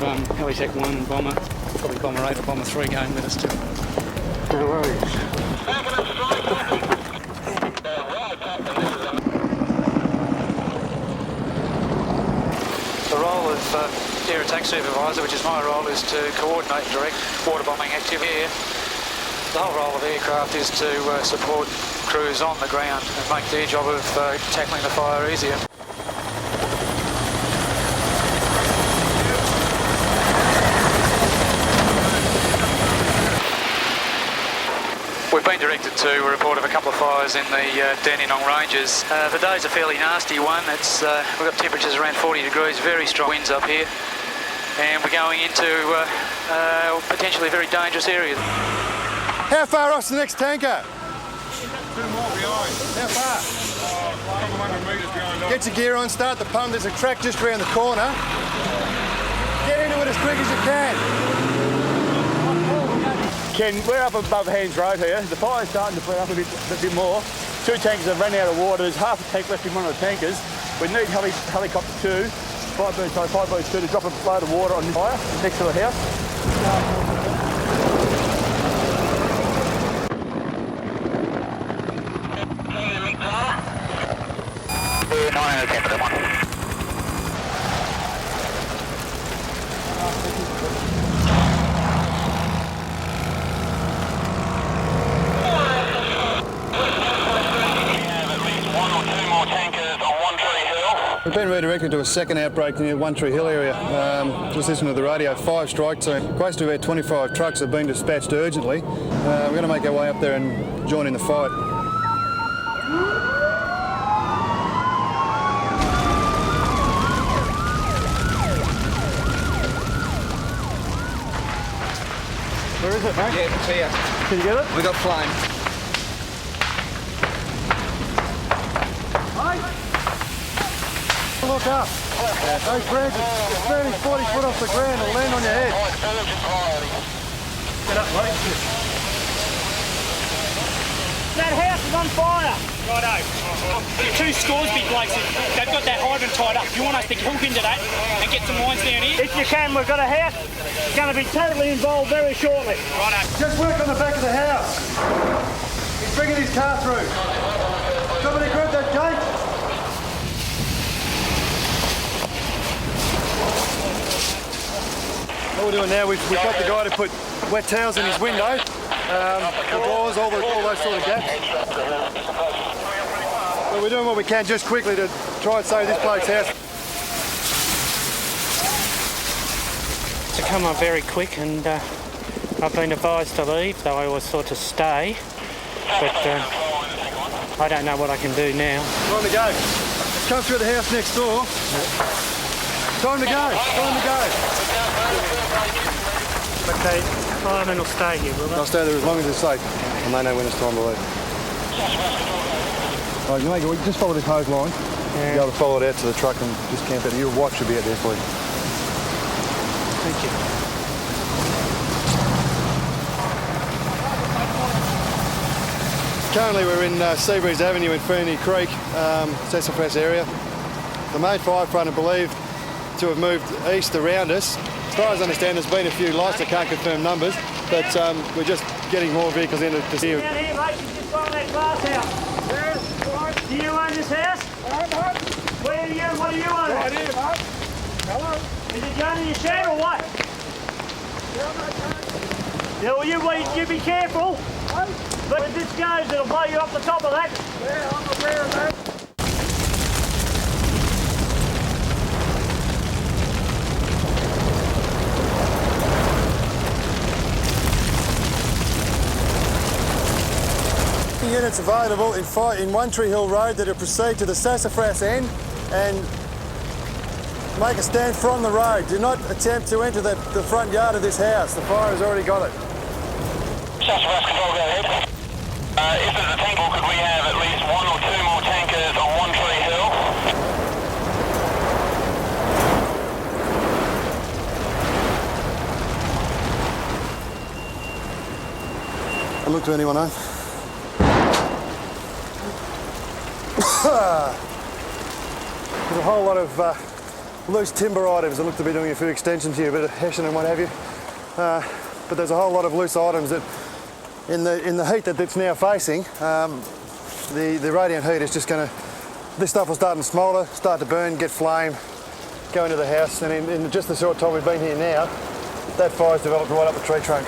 Helitech 1 and Bomber, probably Bomber 8 or Bomber 3 going with us too. No worries. The role of Air Attack Supervisor, which is my role, is to coordinate and direct water bombing activity here. The whole role of aircraft is to support crews on the ground and make their job of tackling the fire easier. We've been directed to a report of a couple of fires in the Dandenong ranges. The day's a fairly nasty one. We've got temperatures around 40 degrees, very strong winds up here, and we're going into potentially very dangerous areas. How far off's the next tanker? 2 more behind. How far? A couple hundred metres behind. Get your gear on, start the pump. There's a track just around the corner. Get into it as quick as you can. Ken, we're up above Hands Road here. The fire's starting to flare up a bit more. 2 tankers have run out of water. There's half a tank left in one of the tankers. We need helicopter 2, 5 2 to drop a load of water on the fire next to the house. We've been redirected to a second outbreak near One Tree Hill area. Just listening to the radio, 5 strike team. Close to about 25 trucks have been dispatched urgently. We're going to make our way up there and join in the fight. Where is it, mate? Yeah, it's here. Can you get it? We got flame. Look up. Those branches, it's burning 40 foot off the ground and land on your head. Get up, mate. That house is on fire. Righto. 2 Scoresby blokes, they've got that hydrant tied up. You want us to hook into that and get some lines down here? If you can, we've got a house. It's going to be totally involved very shortly. Righto. Just work on the back of the house. He's bringing his car through. Somebody grab that gate. What we're doing now, we've got the guy to put wet towels in his window, the doors, all those sort of gaps. But we're doing what we can just quickly to try and save this bloke's house. To come on very quick, and I've been advised to leave, though I was thought to stay, but I don't know what I can do now. Time to go. Let's come through the house next door. Time to go. Time to go. Okay, firemen will stay here, will they? I'll stay there as long as it's safe, and they know when it's time to leave. Right, you make it, just follow this hose line. Yeah. You'll be able to follow it out to the truck and just camp out. Your wife should be out there for you. Thank you. Currently we're in Seabreeze Avenue in Fernie Creek, Sassafras area. The main fire front are believed to have moved east around us. As far as I understand, there's been a few lights. I can't confirm numbers, but we're just getting more vehicles into the here. Down here, mate, you just got that glass house. Yes, do you own this house? What do you own? Right here, mate. Hello. Is it going in your shed or what? Yeah, well, you be careful. But if this goes, it'll blow you off the top of that. Yeah, I'm aware of that. Units available in One Tree Hill Road that will proceed to the Sassafras end and make a stand from the road. Do not attempt to enter the front yard of this house. The fire has already got it. Sassafras control, go ahead. If there's a tank, could we have at least 1 or 2 more tankers on One Tree Hill? I look to anyone, eh? There's a whole lot of loose timber items that look to be doing a few extensions here, a bit of hessian and what have you. But there's a whole lot of loose items that, in the heat that it's now facing, the radiant heat is just going to, this stuff will start to smoulder, start to burn, get flame, go into the house, and in just the short time we've been here now, that fire's developed right up the tree trunk.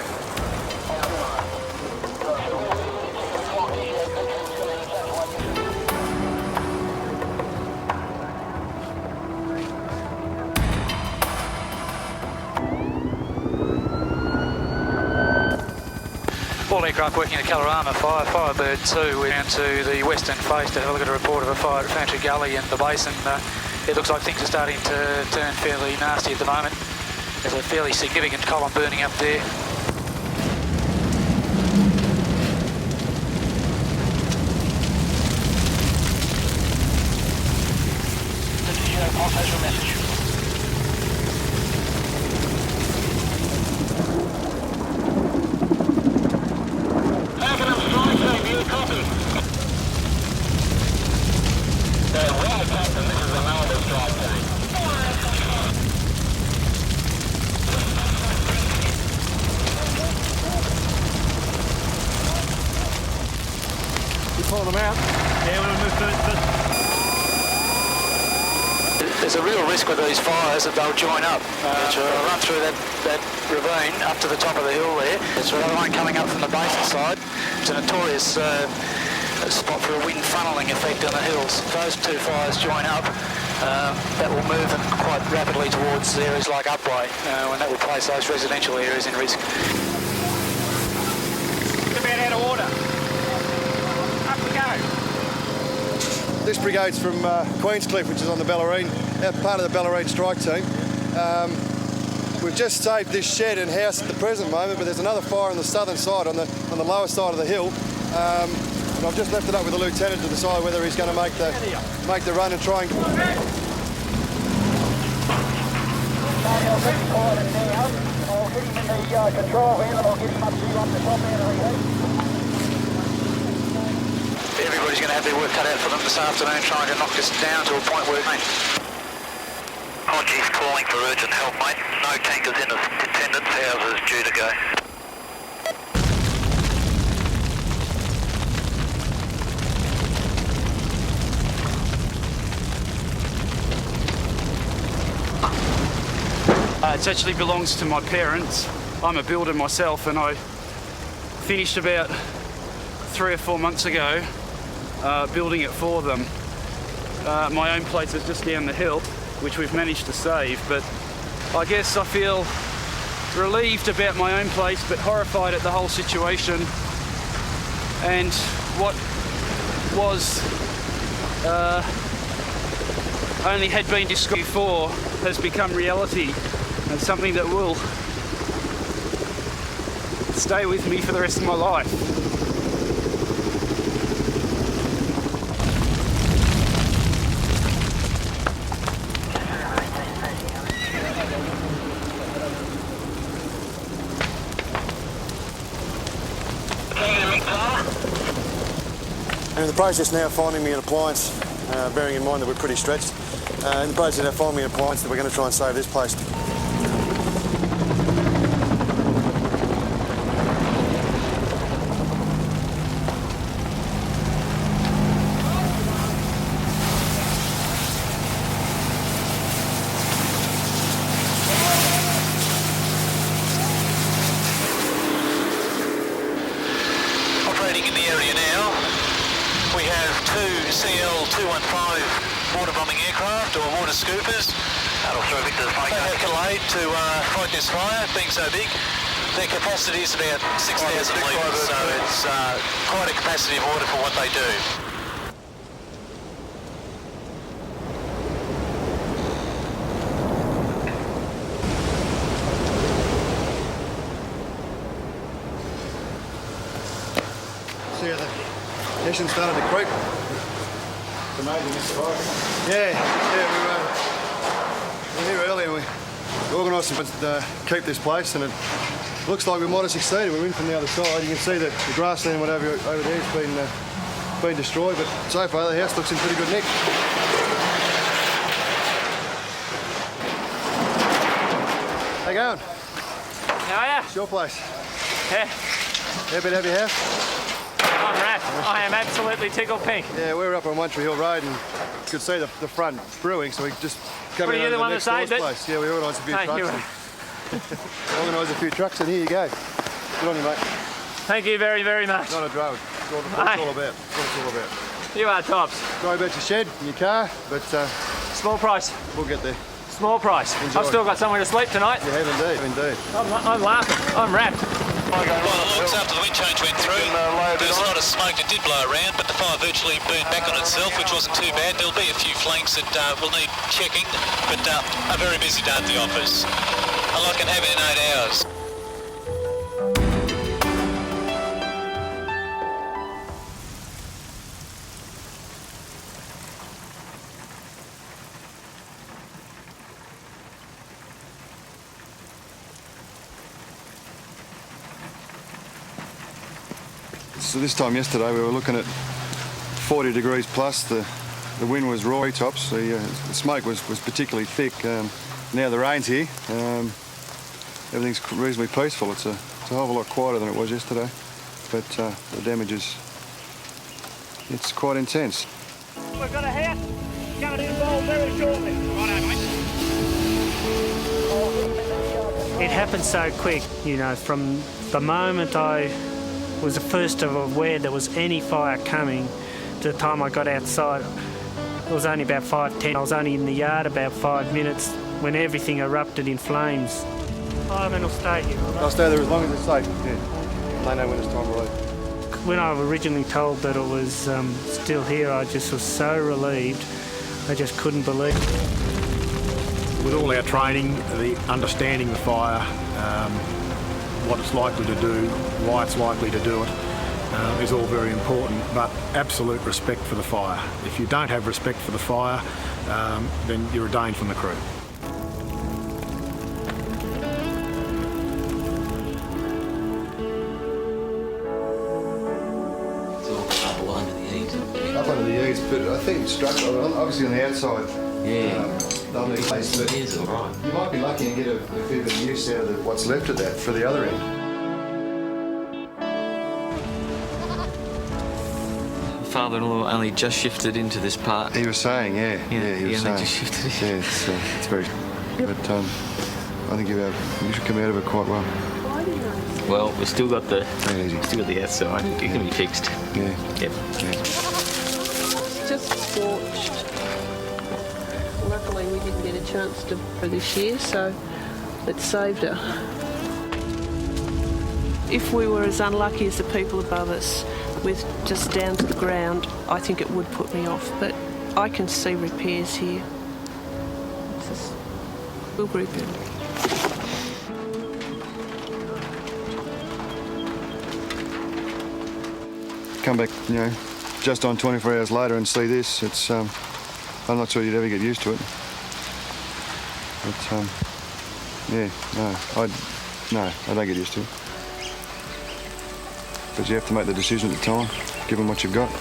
All aircraft working at Colorama Fire, Firebird 2, we're down to the western face to have a look at a report of a fire at Fantry Gully in the basin. It looks like things are starting to turn fairly nasty at the moment. There's a fairly significant column burning up there. Pass your message. Pull them out. Yeah, we'll move first. There's a real risk with these fires that they'll join up. They'll run through that ravine up to the top of the hill there. There's another one coming up from the basin side. It's a notorious spot for a wind funneling effect on the hills. If those two fires join up, that will move them quite rapidly towards areas like Upway, and that will place those residential areas in risk. It's about out of order. Up we go. This brigade's from Queenscliff, which is on the Bellarine, part of the Bellarine strike team. We've just saved this shed and house at the present moment, but there's another fire on the southern side, on the lower side of the hill. And I've just left it up with the lieutenant to decide whether he's going to make the run and try and. I'll get him in the control van and I'll get him up to you on the top end of the heat. Everybody's going to have their work cut out for them this afternoon, trying to knock this down to a point where... Hodgie's calling for urgent help, mate. No tankers in attendance. Houses due to go. It actually belongs to my parents. I'm a builder myself, and I finished about 3 or 4 months ago building it for them. My own place is just down the hill, which we've managed to save, but I guess I feel relieved about my own place, but horrified at the whole situation. And what was only had been described before has become reality, and something that will stay with me for the rest of my life. And in the process now of finding me an appliance, bearing in mind that we're pretty stretched, in the process of finding me an appliance that we're going to try and save this place. Operating in the area now, we have 2 CL-215 water bombing aircraft or water scoopers. That'll throw Victor's plane. They have Calais to fight this fire, being so big. Their capacity is about 6,000 litres, so it's quite a capacity of water for what they do. See how the Hessian started to creep. It's amazing this survived. Yeah, we were here earlier and we organised to keep this place, and it looks like we might have succeeded. We're in from the other side. You can see that the grassland whatever over there has been destroyed, but so far the house looks in pretty good nick. you going? How are you? It's your place. Yeah, Happy to have you here? I'm wrapped. I am absolutely tickled pink. Yeah, we were up on One Tree Hill Road and could see the front brewing, so we just come Were in you the over one next that saved door's it? place. Yeah, we organised a few Thank you. trucks. Organised a few trucks, and here you go. Good on you, mate. Thank you very, very much. Not a drone. It's all about. It's what it's all about. You are tops. Sorry about your shed and your car, but Small price. we'll get there. Small price. Enjoy. I've still got somewhere to sleep tonight. You have indeed. I'm laughing. I'm wrapped. Well, it looks after the wind change went through, there was a lot of smoke that did blow around, but the fire virtually burned back on itself, which wasn't too bad. There'll be a few flanks that will need checking, but a very busy day at the office. A lot can happen in 8 hours. So this time yesterday we were looking at 40 degrees plus. The wind was raw tops. The smoke was particularly thick. Now the rain's here. Everything's reasonably peaceful. It's a hell of a lot quieter than it was yesterday, but the damage it's quite intense. We've got a house coming to involve very shortly. Righto, mate. It happened so quick, you know, from the moment I was the first of aware there was any fire coming to the time I got outside. It was only about 5:10. I was only in the yard about 5 minutes when everything erupted in flames. Fireman will stay here. I'll stay there as long as it's safe. Yeah. They know when it's time to leave. When I was originally told that it was still here, I just was so relieved. I just couldn't believe it. With all our training, the understanding the fire, what it's likely to do, why it's likely to do it, is all very important, but absolute respect for the fire. If you don't have respect for the fire, then you're ordained from the crew. It's all up under the eaves. Up under the eaves, but I think structural, obviously on the outside. Yeah. They'll need place, but It is all right. you might be lucky and get a fair bit of use out of what's left of that for the other end. Father-in-law only just shifted into this part. He was saying, yeah, he he was only saying. just shifted in. Yeah, it's very. But I think you should come out of it quite well. Well, we've still got the Easy. outside. It can be fixed. Yeah. Yep. Just scorched. Luckily we didn't get a chance to for this year, so it saved her. If we were as unlucky as the people above us with just down to the ground, I think it would put me off, but I can see repairs here. It's just, we'll group it. Come back, just on 24 hours later and see this. It's. I'm not sure you'd ever get used to it. But yeah, I don't get used to it. But you have to make the decision at the time, given what you've got.